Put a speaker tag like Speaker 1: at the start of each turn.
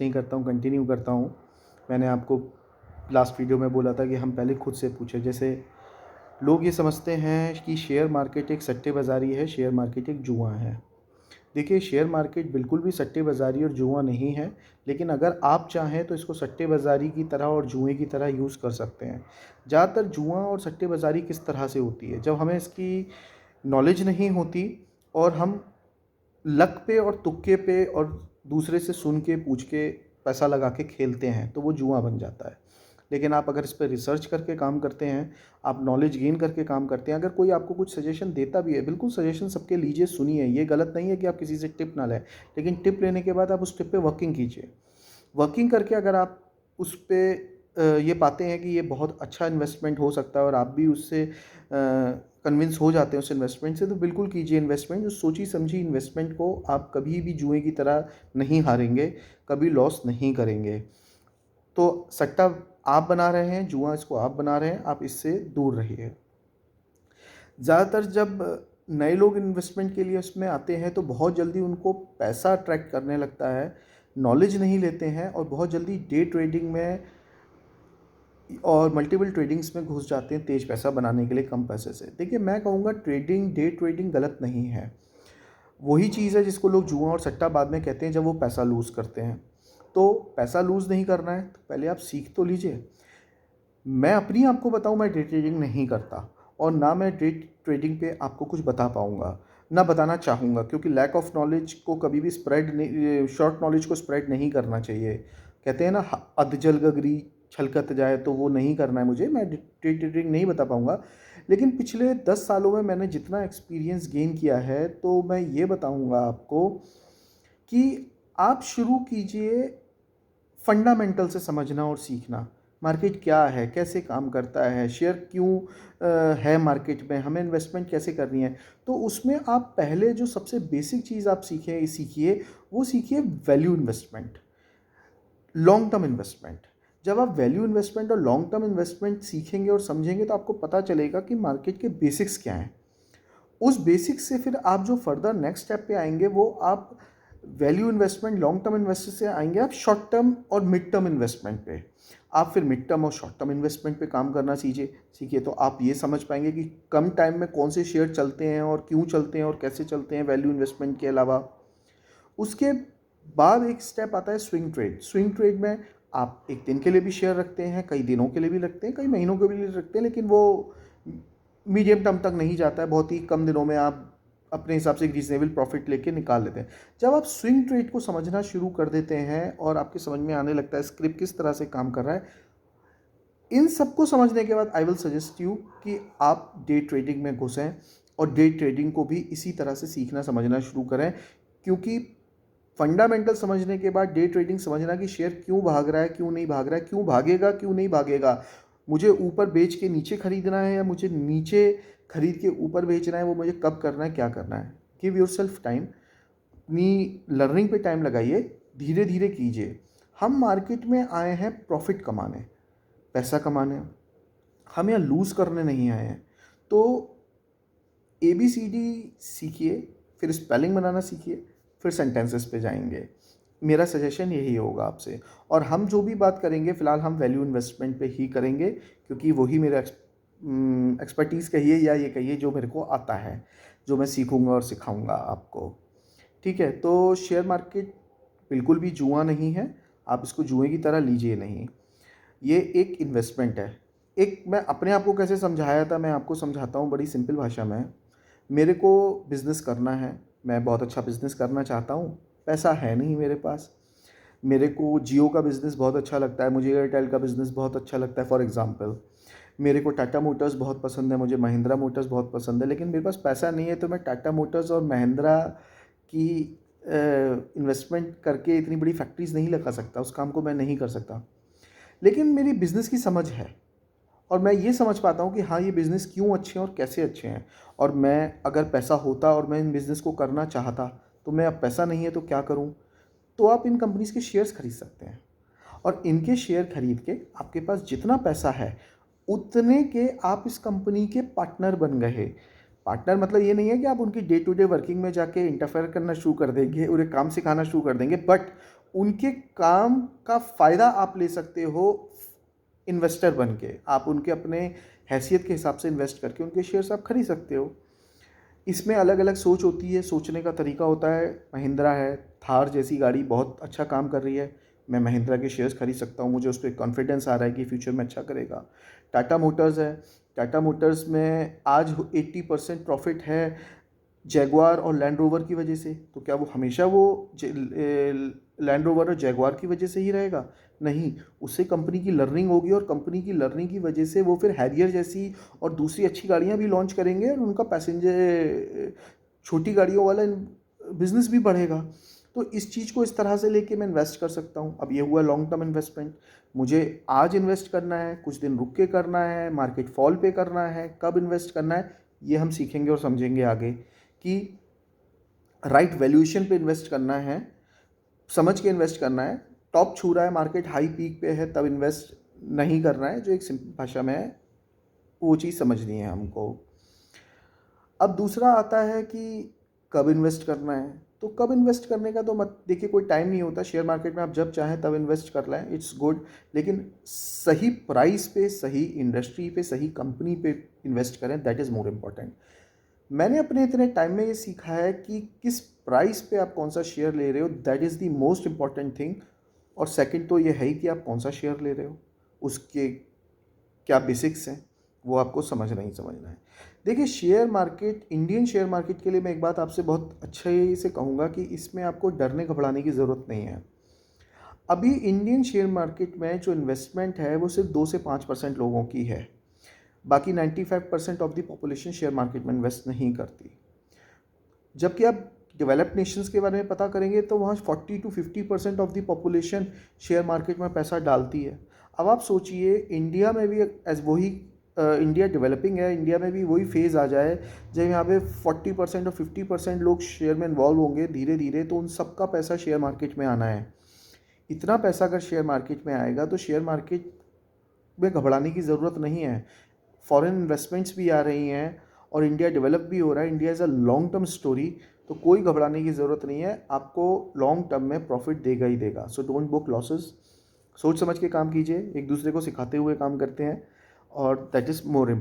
Speaker 1: नहीं करता हूँ, कंटिन्यू करता हूँ। मैंने आपको लास्ट वीडियो में बोला था कि हम पहले खुद से पूछें। जैसे लोग ये समझते हैं कि शेयर मार्केट एक सट्टेबाज़ारी है, शेयर मार्केट एक जुआ है। देखिए, शेयर मार्केट बिल्कुल भी सट्टेबाज़ारी और जुआ नहीं है, लेकिन अगर आप चाहें तो इसको सट्टेबाज़ारी की तरह और जुए की तरह यूज़ कर सकते हैं। ज़्यादातर जुआ और सट्टेबाज़ारी किस तरह से होती है? जब हमें इसकी नॉलेज नहीं होती और हम लक पे और तुक्के पे और दूसरे से सुन के पूछ के पैसा लगा के खेलते हैं, तो वो जुआ बन जाता है। लेकिन आप अगर इस पे रिसर्च करके काम करते हैं, आप नॉलेज गेन करके काम करते हैं, अगर कोई आपको कुछ सजेशन देता भी है, बिल्कुल सजेशन सबके लीजिए, सुनिए। ये गलत नहीं है कि आप किसी से टिप ना लें, लेकिन टिप लेने के बाद आप उस टिप पे वर्किंग कीजिए। वर्किंग करके अगर आप उस पे ये पाते हैं कि ये बहुत अच्छा इन्वेस्टमेंट हो सकता है और आप भी उससे कन्विंस हो जाते हैं उस इन्वेस्टमेंट से, तो बिल्कुल कीजिए इन्वेस्टमेंट। जो सोची समझी इन्वेस्टमेंट को आप कभी भी जुए की तरह नहीं हारेंगे, कभी लॉस नहीं करेंगे। तो सट्टा आप बना रहे हैं, जुआ इसको आप बना रहे हैं, आप इससे दूर रहिए। ज़्यादातर जब नए लोग इन्वेस्टमेंट के लिए उसमें आते हैं तो बहुत जल्दी उनको पैसा अट्रैक्ट करने लगता है, नॉलेज नहीं लेते हैं और बहुत जल्दी डे ट्रेडिंग में और मल्टीपल ट्रेडिंग्स में घुस जाते हैं तेज़ पैसा बनाने के लिए कम पैसे से। देखिए, मैं कहूँगा ट्रेडिंग, डे ट्रेडिंग गलत नहीं है। वही चीज़ है जिसको लोग जुआ और सट्टा बाद में कहते हैं जब वो पैसा लूज़ करते हैं। तो पैसा लूज़ नहीं करना है तो पहले आप सीख तो लीजिए। मैं अपनी आपको बताऊँ, मैं डे ट्रेडिंग नहीं करता और ना मैं डे ट्रेडिंग पे आपको कुछ बता पाऊँगा, ना बताना चाहूँगा, क्योंकि लैक ऑफ नॉलेज को कभी भी स्प्रेड नहीं, शॉर्ट नॉलेज को स्प्रेड नहीं करना चाहिए। कहते हैं ना, अधजल गगरी छलकत जाए, तो वो नहीं करना है मुझे। मैं डे ट्रेडिंग नहीं बता पाऊँगा, लेकिन पिछले 10 सालों में मैंने जितना एक्सपीरियंस गेन किया है, तो मैं ये बताऊँगा आपको कि आप शुरू कीजिए फंडामेंटल से समझना और सीखना। मार्केट क्या है, कैसे काम करता है, शेयर क्यों है मार्केट में, हमें इन्वेस्टमेंट कैसे करनी है। तो उसमें आप पहले जो सबसे बेसिक चीज़ आप सीखिए, वो सीखिए value investment, long term investment. जब आप वैल्यू इन्वेस्टमेंट और लॉन्ग टर्म इन्वेस्टमेंट सीखेंगे और समझेंगे तो आपको पता चलेगा कि मार्केट के बेसिक्स क्या हैं। उस बेसिक से फिर आप जो फर्दर नेक्स्ट स्टेप पे आएंगे, वो आप value investment, long term investor से आएंगे आप शॉर्ट टर्म और मिड टर्म इन्वेस्टमेंट पे। आप फिर मिड टर्म और शॉर्ट टर्म इन्वेस्टमेंट पे काम करना सीखिए, तो आप ये समझ पाएंगे कि कम टाइम में कौन से शेयर चलते हैं और क्यों चलते हैं और कैसे चलते हैं वैल्यू इन्वेस्टमेंट के अलावा। उसके बाद एक स्टेप आता है स्विंग ट्रेड। स्विंग ट्रेड में आप एक दिन के लिए भी शेयर रखते हैं, कई दिनों के लिए भी रखते हैं, कई महीनों के लिए रखते हैं, लेकिन वो मीडियम टर्म तक नहीं जाता है। बहुत ही कम दिनों में आप अपने हिसाब से एक रीजनेबल प्रॉफिट लेके निकाल लेते हैं। जब आप स्विंग ट्रेड को समझना शुरू कर देते हैं और आपके समझ में आने लगता है स्क्रिप्ट किस तरह से काम कर रहा है, इन सबको समझने के बाद आई विल सजेस्ट यू कि आप डे ट्रेडिंग में घुसें और डे ट्रेडिंग को भी इसी तरह से सीखना समझना शुरू करें। क्योंकि फंडामेंटल समझने के बाद डे ट्रेडिंग समझना कि शेयर क्यों भाग रहा है, क्यों नहीं भाग रहा है, क्यों भागेगा, क्यों नहीं भागेगा, मुझे ऊपर बेच के नीचे खरीदना है या मुझे नीचे खरीद के ऊपर बेचना है, वो मुझे कब करना है, क्या करना है। गिव योर सेल्फ टाइम, अपनी लर्निंग पे टाइम लगाइए, धीरे धीरे कीजिए। हम मार्केट में आए हैं प्रॉफिट कमाने, पैसा कमाने, हम यहाँ लूज़ करने नहीं आए हैं। तो ABCD सीखिए, फिर स्पेलिंग बनाना सीखिए, फिर सेंटेंसेस पे जाएंगे। मेरा सजेशन यही होगा आपसे। और हम जो भी बात करेंगे फ़िलहाल हम वैल्यू इन्वेस्टमेंट पे ही करेंगे, क्योंकि वही मेरा एक्सपर्टीज़ कहिए या ये कहिए जो मेरे को आता है, जो मैं सीखूंगा और सिखाऊंगा आपको। ठीक है, तो शेयर मार्केट बिल्कुल भी जुआ नहीं है, आप इसको जुए की तरह लीजिए नहीं। ये एक इन्वेस्टमेंट है। एक मैं अपने आप को कैसे समझाया था, मैं आपको समझाता हूँ बड़ी सिंपल भाषा में। मेरे को बिज़नेस करना है, मैं बहुत अच्छा बिज़नेस करना चाहता हूँ, पैसा है नहीं मेरे पास। मेरे को जियो का बिज़नेस बहुत अच्छा लगता है, मुझे एयरटेल का बिज़नेस बहुत अच्छा लगता है फॉर एग्ज़ाम्पल। मेरे को टाटा मोटर्स बहुत पसंद है, मुझे महिंद्रा मोटर्स बहुत पसंद है, लेकिन मेरे पास पैसा नहीं है, तो मैं टाटा मोटर्स और महिंद्रा की इन्वेस्टमेंट करके इतनी बड़ी फैक्ट्रीज़ नहीं लगा सकता, उस काम को मैं नहीं कर सकता। लेकिन मेरी बिज़नेस की समझ है और मैं ये समझ पाता हूँ कि हाँ, ये बिज़नेस क्यों अच्छे हैं और कैसे अच्छे हैं। और मैं अगर पैसा होता और मैं इन बिज़नेस को करना चाहता, तो मैं अब पैसा नहीं है तो क्या करूँ? तो आप इन कंपनीज़ के शेयर्स खरीद सकते हैं और इनके शेयर खरीद के आपके पास जितना पैसा है उतने के आप इस कंपनी के पार्टनर बन गए। पार्टनर मतलब ये नहीं है कि आप उनकी डे टू डे वर्किंग में जाके इंटरफेयर करना शुरू कर देंगे, उन्हें काम सिखाना शुरू कर देंगे, बट उनके काम का फ़ायदा आप ले सकते हो इन्वेस्टर बन के। आप उनके अपने हैसियत के हिसाब से इन्वेस्ट करके उनके शेयर्स आप खरीद सकते हो। इसमें अलग अलग सोच होती है, सोचने का तरीका होता है। महिंद्रा है, थार जैसी गाड़ी बहुत अच्छा काम कर रही है, मैं महिंद्रा के शेयर्स खरीद सकता हूँ, मुझे उस पर कॉन्फिडेंस आ रहा है कि फ्यूचर में अच्छा करेगा। टाटा मोटर्स है, टाटा मोटर्स में आज 80% प्रॉफिट है जैगवार और लैंड रोवर की वजह से। तो क्या वो हमेशा वो लैंड रोवर और जैगवार की वजह से ही रहेगा? नहीं, उससे कंपनी की लर्निंग होगी और कंपनी की लर्निंग की वजह से वो फिर हैरियर जैसी और दूसरी अच्छी गाड़ियाँ भी लॉन्च करेंगे और उनका पैसेंजर छोटी गाड़ियों वाला बिजनेस भी बढ़ेगा। तो इस चीज़ को इस तरह से लेके मैं इन्वेस्ट कर सकता हूँ। अब ये हुआ लॉन्ग टर्म इन्वेस्टमेंट। मुझे आज इन्वेस्ट करना है, कुछ दिन रुक के करना है, मार्केट फॉल पे करना है, कब इन्वेस्ट करना है, ये हम सीखेंगे और समझेंगे आगे कि राइट वैल्यूएशन पे इन्वेस्ट करना है, समझ के इन्वेस्ट करना है। टॉप छू रहा है, मार्केट हाई पीक पे है, तब इन्वेस्ट नहीं करना है। जो एक सिंपल भाषा में है, वो चीज़ समझनी है हमको। अब दूसरा आता है कि कब इन्वेस्ट करना है। तो कब इन्वेस्ट करने का तो मत देखिए, कोई टाइम नहीं होता। शेयर मार्केट में आप जब चाहें तब इन्वेस्ट कर लें, इट्स गुड। लेकिन सही प्राइस पे, सही इंडस्ट्री पे, सही कंपनी पे इन्वेस्ट करें, दैट इज़ मोर इम्पॉर्टेंट। मैंने अपने इतने टाइम में ये सीखा है कि किस प्राइस पे आप कौन सा शेयर ले रहे हो, that is the most important thing. और सेकंड तो ये है ही कि आप कौन सा शेयर ले रहे हो, उसके क्या बेसिक्स हैं, वो आपको समझना ही समझना है। देखिए, share market, Indian share market के लिए मैं एक बात आपसे बहुत अच्छे से कहूँगा कि इसमें आपको डरने घबराने की ज़रूरत नहीं है। अभी इंडियन शेयर मार्केट में जो इन्वेस्टमेंट है वो सिर्फ 2 से 5% लोगों की है। बाकी 95% of the population share market में इन्वेस्ट नहीं करती। जबकि आप डेवलप्ड नेशंस के बारे में पता करेंगे तो वहाँ 40 to 50% of the population share market में पैसा डालती है। अब आप सोचिए, इंडिया में भी एज वही इंडिया डेवलपिंग है, इंडिया में भी वही फेज़ आ जाए जब यहाँ पे 40% और 50% लोग शेयर में इन्वॉल्व होंगे धीरे धीरे, तो उन सबका पैसा शेयर मार्केट में आना है। इतना पैसा अगर शेयर मार्केट में आएगा तो शेयर मार्केट में घबराने की ज़रूरत नहीं है। फॉरेन इन्वेस्टमेंट्स भी आ रही हैं और इंडिया डेवलप भी हो रहा है। India is a long term story, तो कोई घबराने की ज़रूरत नहीं है। आपको लॉन्ग टर्म में प्रॉफिट देगा ही देगा। So don't book losses. सोच समझ के काम कीजिए, एक दूसरे को सिखाते हुए काम करते हैं, और दैट इज़ मोर इम्पोर्टेंट।